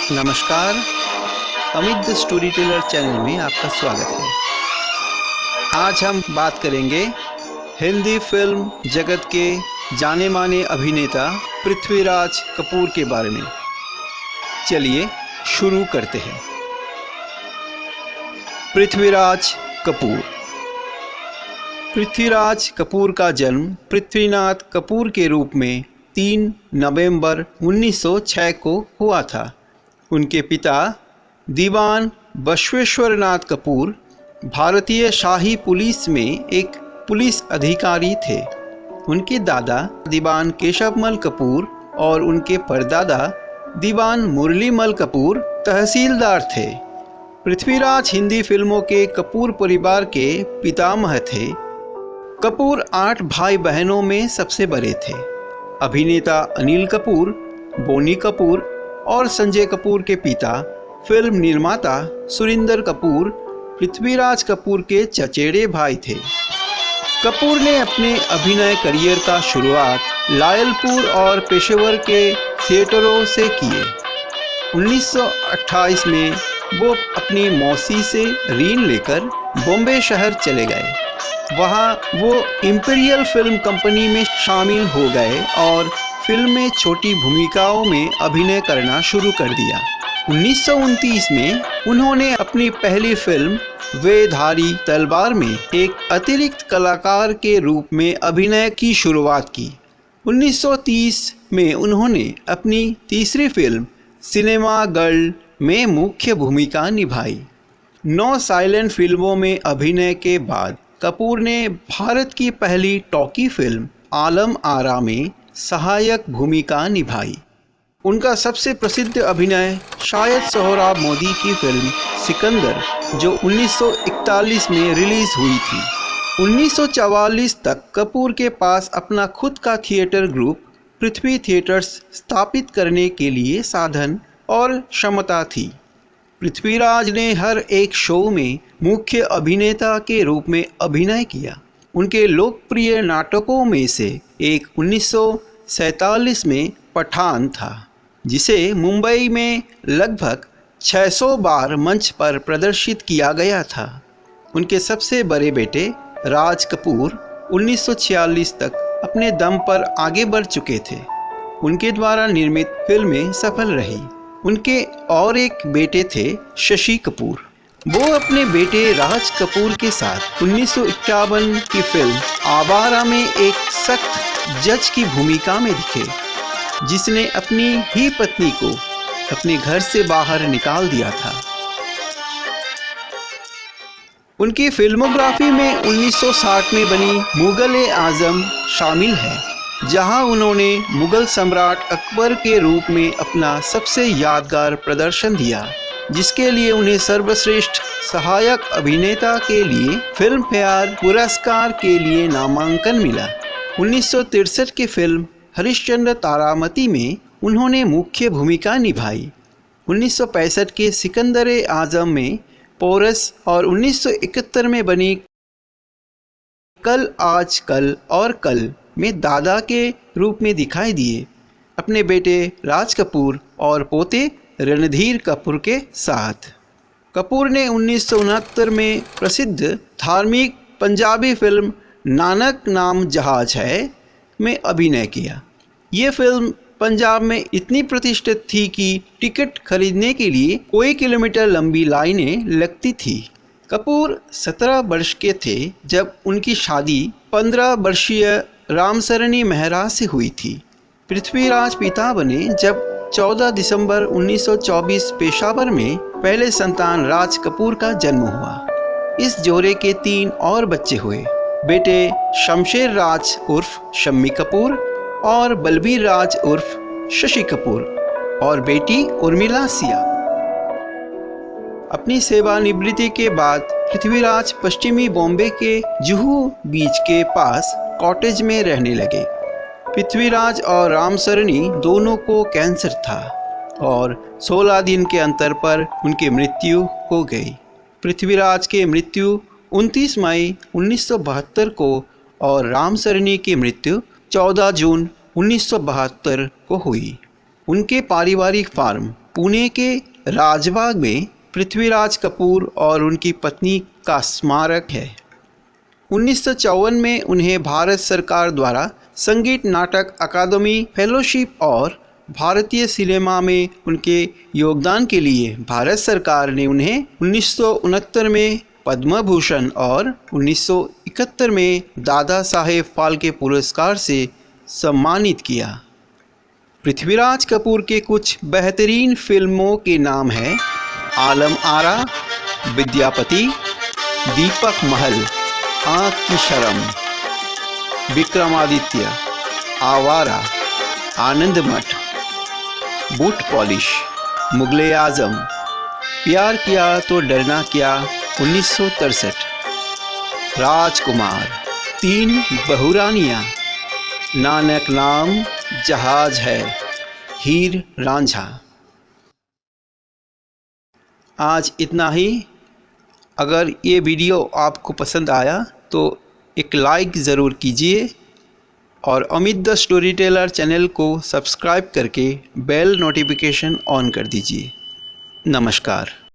नमस्कार, Amit the story teller channel में आपका स्वागत है। आज हम बात करेंगे हिंदी फिल्म जगत के जाने माने अभिनेता पृथ्वीराज कपूर के बारे में। चलिए शुरू करते हैं। पृथ्वीराज कपूर। पृथ्वीराज कपूर का जन्म पृथ्वीनाथ कपूर के रूप में 3 नवंबर 1906 को हुआ था। उनके पिता दीवान बसवेश्वर नाथ कपूर भारतीय शाही पुलिस में एक पुलिस अधिकारी थे। उनके दादा दीवान केशवमल कपूर और उनके परदादा दीवान मुरलीमल कपूर तहसीलदार थे। पृथ्वीराज हिंदी फिल्मों के कपूर परिवार के पितामह थे। कपूर 8 भाई बहनों में सबसे बड़े थे। अभिनेता अनिल कपूर, बोनी कपूर और संजय कपूर के पिता फिल्म निर्माता सुरिंदर कपूर पृथ्वीराज कपूर के चचेरे भाई थे। कपूर ने अपने अभिनय करियर का शुरुआत लायलपुर और पेशेवर के थिएटरों से किए। 1928 में वो अपनी मौसी से ऋण लेकर बॉम्बे शहर चले गए। वहाँ वो इंपीरियल फिल्म कंपनी में शामिल हो गए और फिल्म में छोटी भूमिकाओं में अभिनय करना शुरू कर दिया। 1929 में उन्होंने अपनी पहली फिल्म वे धारी तलवार में एक अतिरिक्त कलाकार के रूप में अभिनय की शुरुआत की। 1930 में उन्होंने अपनी तीसरी फिल्म सिनेमा गर्ल में मुख्य भूमिका निभाई। 9 साइलेंट फिल्मों में अभिनय के बाद कपूर ने भारत की पहली टॉकी फिल्म आलम आरा में सहायक भूमिका निभाई। उनका सबसे प्रसिद्ध अभिनय शायद सोहराब मोदी की फिल्म सिकंदर, जो 1941 में रिलीज हुई थी। 1944 तक कपूर के पास अपना खुद का थिएटर ग्रुप पृथ्वी थिएटर्स स्थापित करने के लिए साधन और क्षमता थी। पृथ्वीराज ने हर एक शो में मुख्य अभिनेता के रूप में अभिनय किया। उनके लोकप्रिय नाटकों में से एक 1947 में पठान था, जिसे मुंबई में लगभग 600 बार मंच पर प्रदर्शित किया गया था। उनके सबसे बड़े बेटे राज कपूर 1946 तक अपने दम पर आगे बढ़ चुके थे। उनके द्वारा निर्मित फिल्में सफल रही। उनके और एक बेटे थे शशि कपूर। वो अपने बेटे राज कपूर के साथ 1951 की फिल्म आवारा में एक सख्त जज की भूमिका में दिखे, जिसने अपनी ही पत्नी को अपने घर से बाहर निकाल दिया था। उनकी फिल्मोग्राफी में 1960 में बनी मुगल-ए-आजम शामिल है, जहां उन्होंने मुगल सम्राट अकबर के रूप में अपना सबसे यादगार प्रदर्शन दिया, जिसके लिए उन्हें सर्वश्रेष्ठ सहायक अभिनेता के लिए फिल्म फेयर पुरस्कार के लिए नामांकन मिला। 1963 की फिल्म हरिश्चंद्र तारामती में उन्होंने मुख्य भूमिका निभाई। 1965 के सिकंदर-ए-आजम में पोरस और 1971 में बनी कल आज कल और कल में दादा के रूप में दिखाई दिए, अपने बेटे राज कपूर और पोते रणधीर कपूर के साथ। कपूर ने 1969 में प्रसिद्ध धार्मिक पंजाबी फिल्म नानक नाम जहाज है में अभिनय किया। ये फिल्म पंजाब में इतनी प्रतिष्ठित थी कि टिकट खरीदने के लिए कई किलोमीटर लंबी लाइनें लगती थी। कपूर 17 वर्ष के थे जब उनकी शादी 15 वर्षीय रामसरणी मेहरा से हुई थी। पृथ्वीराज पिता बने जब 14 दिसंबर 1924 पेशावर में पहले संतान राज कपूर का जन्म हुआ। इस जोड़े के 3 और बच्चे हुए। बेटे शमशेर राज उर्फ शम्मी कपूर और बलबीर राज उर्फ शशि कपूर और बेटी उर्मिला सिया। अपनी सेवानिवृत्ति के बाद पृथ्वीराज पश्चिमी बॉम्बे के जुहू बीच के पास कॉटेज में रहने लगे। पृथ्वीराज और रामसरणी दोनों को कैंसर था और 16 दिन के अंतर पर उनकी मृत्यु हो गई। पृथ्वीराज की मृत्यु 29 मई 1972 को और रामसरणी की मृत्यु 14 जून 1972 को हुई। उनके पारिवारिक फार्म पुणे के राजबाग में पृथ्वीराज कपूर और उनकी पत्नी का स्मारक है। 1954 में उन्हें भारत सरकार द्वारा संगीत नाटक अकादमी फेलोशिप और भारतीय सिनेमा में उनके योगदान के लिए भारत सरकार ने उन्हें 1969 में पद्म भूषण और 1971 में दादा साहेब फाल्के पुरस्कार से सम्मानित किया। पृथ्वीराज कपूर के कुछ बेहतरीन फिल्मों के नाम हैं आलम आरा, विद्यापति, दीपक महल, आँख की शर्म, विक्रमादित्य, आवारा, आनंद मठ, बूट पॉलिश, मुगले आजम, प्यार किया तो डरना क्या 1963, राजकुमार, 3 बहुरानियाँ, नानक नाम, जहाज है, हीर रांझा। आज इतना ही। अगर ये वीडियो आपको पसंद आया तो एक लाइक ज़रूर कीजिए और Amit the story teller channel को सब्सक्राइब करके बेल नोटिफिकेशन ऑन कर दीजिए। नमस्कार।